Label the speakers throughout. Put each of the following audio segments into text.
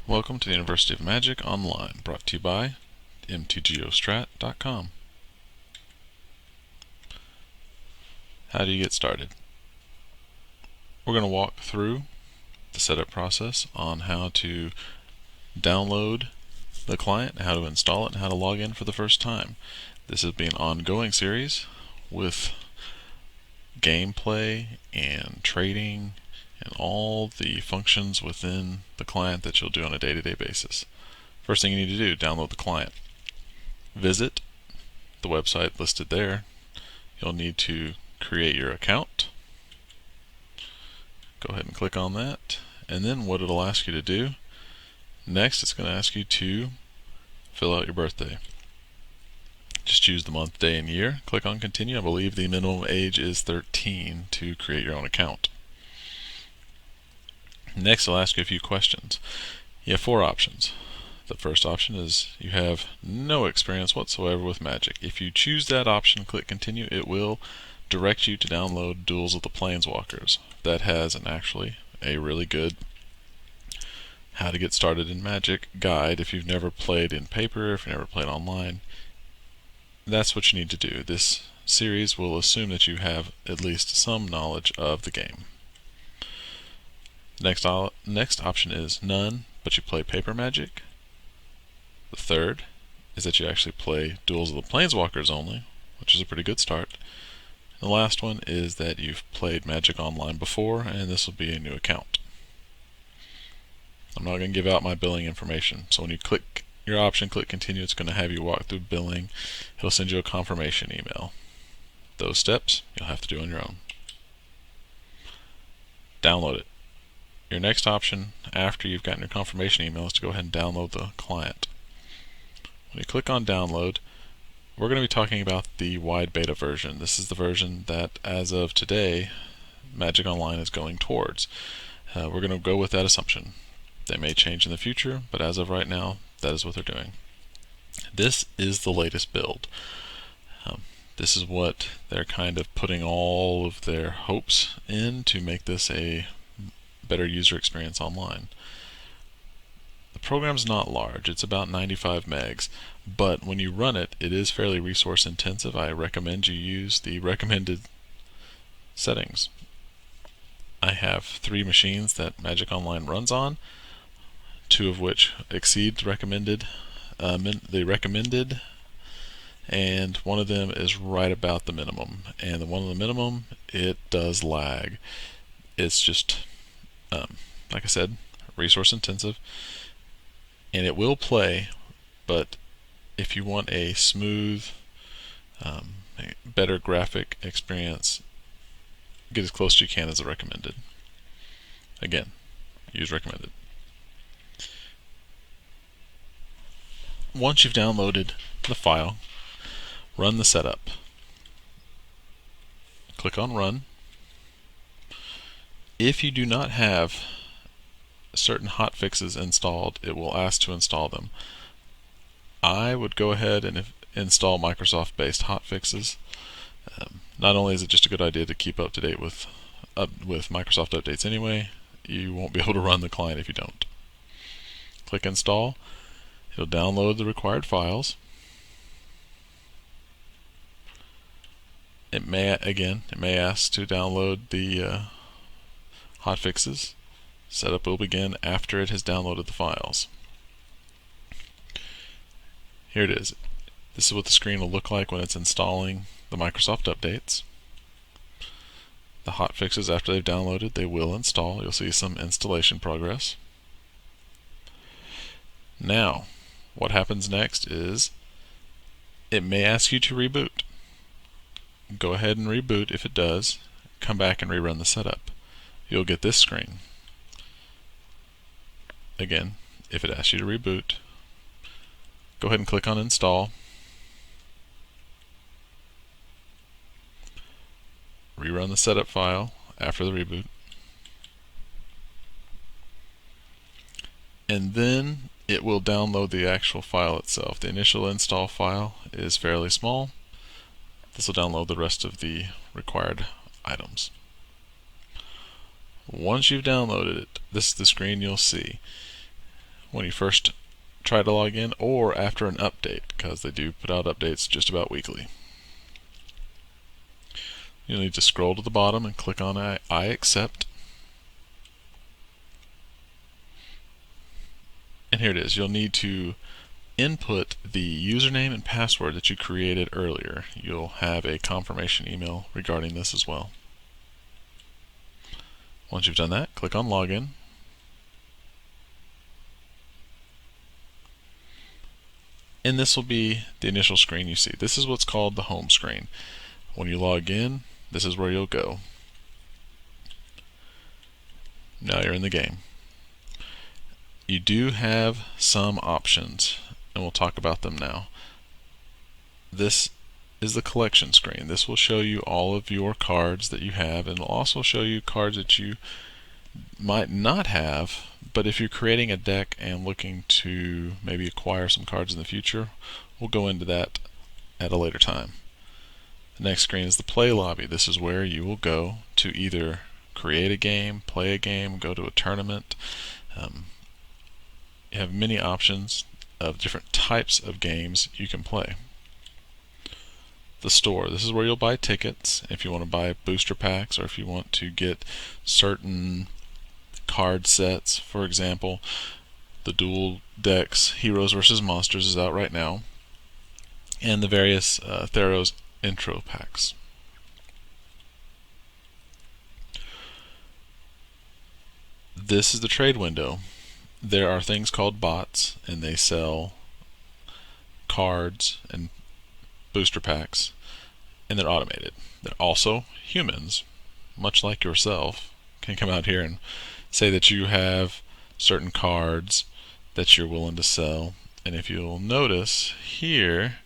Speaker 1: Welcome to the University of Magic Online, brought to you by mtgostrat.com. How do you get started? We're going to walk through the setup process on how to download the client, how to install it, and how to log in for the first time. This will be an ongoing series with gameplay and trading and all the functions within the client that you'll do on a day-to-day basis. First thing you need to do, download the client. Visit the website listed there. You'll need to create your account. Go ahead and click on that. And then what it'll ask you to do, next it's going to ask you to fill out your birthday. Just choose the month, day, and year. Click on continue. I believe the minimum age is 13 to create your own account. Next, it'll ask you a few questions. You have four options. The first option is you have no experience whatsoever with Magic. If you choose that option, click continue, it will direct you to download Duels of the Planeswalkers. That has actually a really good how to get started in Magic guide if you've never played in paper, if you've never played online. That's what you need to do. This series will assume that you have at least some knowledge of the game. Next option is none, but you play paper Magic. The third is that you actually play Duels of the Planeswalkers only, which is a pretty good start. And the last one is that you've played Magic Online before, and this will be a new account. I'm not going to give out my billing information, so when you click your option, click continue, it's going to have you walk through billing. It'll send you a confirmation email. Those steps you'll have to do on your own. Download it. Your next option after you've gotten your confirmation email is to go ahead and download the client. When you click on download, we're going to be talking about the wide beta version. This is the version that as of today Magic Online is going towards. We're going to go with that assumption. They may change in the future, but as of right now, that is what they're doing. This is the latest build. This is what they're kind of putting all of their hopes in to make this a better user experience online. The program's not large, it's about 95 megs, but when you run it, it is fairly resource intensive. I recommend you use the recommended settings. I have 3 machines that Magic Online runs on, 2 of which exceed the recommended, and one of them is right about the minimum. And the one on the minimum, it does lag. It's just, like I said, resource intensive, and it will play, but if you want a smooth, better graphic experience, get as close as you can as the recommended. Again, use recommended. Once you've downloaded the file, run the setup. Click on run. If you do not have certain hotfixes installed, it will ask to install them. I would go ahead and install Microsoft-based hotfixes. Not only is it just a good idea to keep up to date with Microsoft updates anyway, you won't be able to run the client if you don't. Click install. It'll download the required files. It may ask to download the hotfixes. Setup will begin after it has downloaded the files. Here it is. This is what the screen will look like when it's installing the Microsoft updates. The hotfixes, after they've downloaded, they will install. You'll see some installation progress. Now, what happens next is it may ask you to reboot. Go ahead and reboot. If it does, come back and rerun the setup. You'll get this screen. Again, if it asks you to reboot, go ahead and click on install. Rerun the setup file after the reboot. And then it will download the actual file itself. The initial install file is fairly small. This will download the rest of the required items. Once you've downloaded it, this is the screen you'll see. when you first try to log in or after an update, because they do put out updates just about weekly. You'll need to scroll to the bottom and click on I accept. And here it is. You'll need to input the username and password that you created earlier. You'll have a confirmation email regarding this as well. Once you've done that, click on Login. And this will be the initial screen you see. This is what's called the home screen. When you log in, this is where you'll go. Now you're in the game. You do have some options, and we'll talk about them now. This is the collection screen. This will show you all of your cards that you have, and it'll also show you cards that you might not have, but if you're creating a deck and looking to maybe acquire some cards in the future, we'll go into that at a later time. The next screen is the play lobby. This is where you will go to either create a game, play a game, go to a tournament. You have many options of different types of games you can play. The store. This is where you'll buy tickets if you want to buy booster packs, or if you want to get certain card sets. For example, the dual decks Heroes vs. Monsters is out right now, and the various Theros intro packs. This is the trade window. There are things called bots, and they sell cards and booster packs, and they're automated. They're also humans, much like yourself, can come out here and say that you have certain cards that you're willing to sell. And if you'll notice here,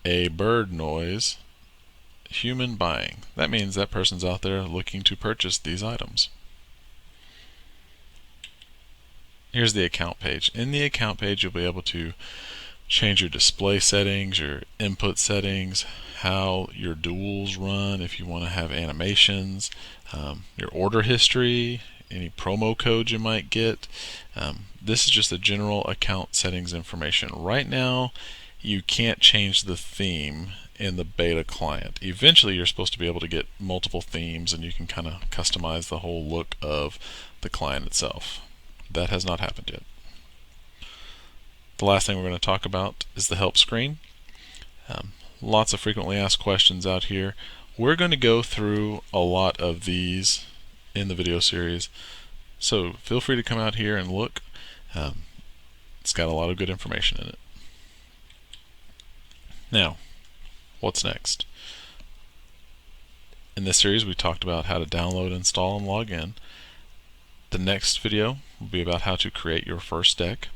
Speaker 1: a bird noise, human buying. That means that person's out there looking to purchase these items. Here's the account page. In the account page, you'll be able to change your display settings, your input settings, how your duels run, if you want to have animations, your order history, any promo codes you might get. This is just the general account settings information. Right now, you can't change the theme in the beta client. Eventually, you're supposed to be able to get multiple themes, and you can kind of customize the whole look of the client itself. That has not happened yet. The last thing we're going to talk about is the help screen. Lots of frequently asked questions out here. We're going to go through a lot of these in the video series, so feel free to come out here and look. It's got a lot of good information in it. Now, what's next? In this series, we talked about how to download, install, and log in. The next video will be about how to create your first deck.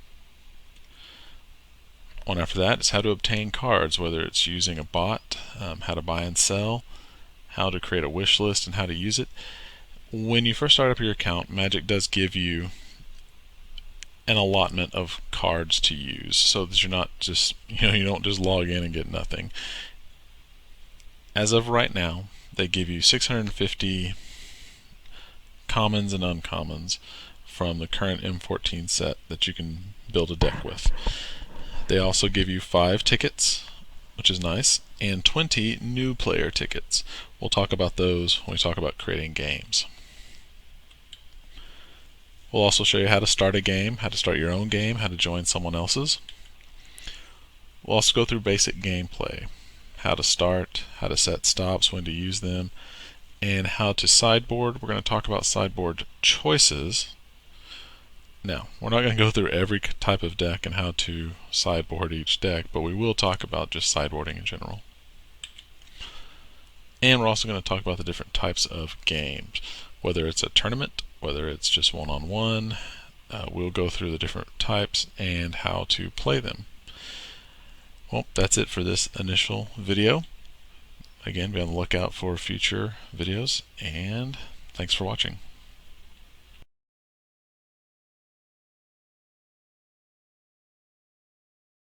Speaker 1: One after that is how to obtain cards, whether it's using a bot, how to buy and sell, how to create a wish list, and how to use it. When you first start up your account, Magic does give you an allotment of cards to use, so that you're not just, you don't just log in and get nothing. As of right now, they give you 650 commons and uncommons from the current M14 set that you can build a deck with. They also give you 5 tickets, which is nice, and 20 new player tickets. We'll talk about those when we talk about creating games. We'll also show you how to start a game, how to start your own game, how to join someone else's. We'll also go through basic gameplay, how to start, how to set stops, when to use them, and how to sideboard. We're going to talk about sideboard choices. Now, we're not going to go through every type of deck and how to sideboard each deck, but we will talk about just sideboarding in general. And we're also going to talk about the different types of games, whether it's a tournament, whether it's just one-on-one. We'll go through the different types and how to play them. Well, that's it for this initial video. Again, be on the lookout for future videos, and thanks for watching.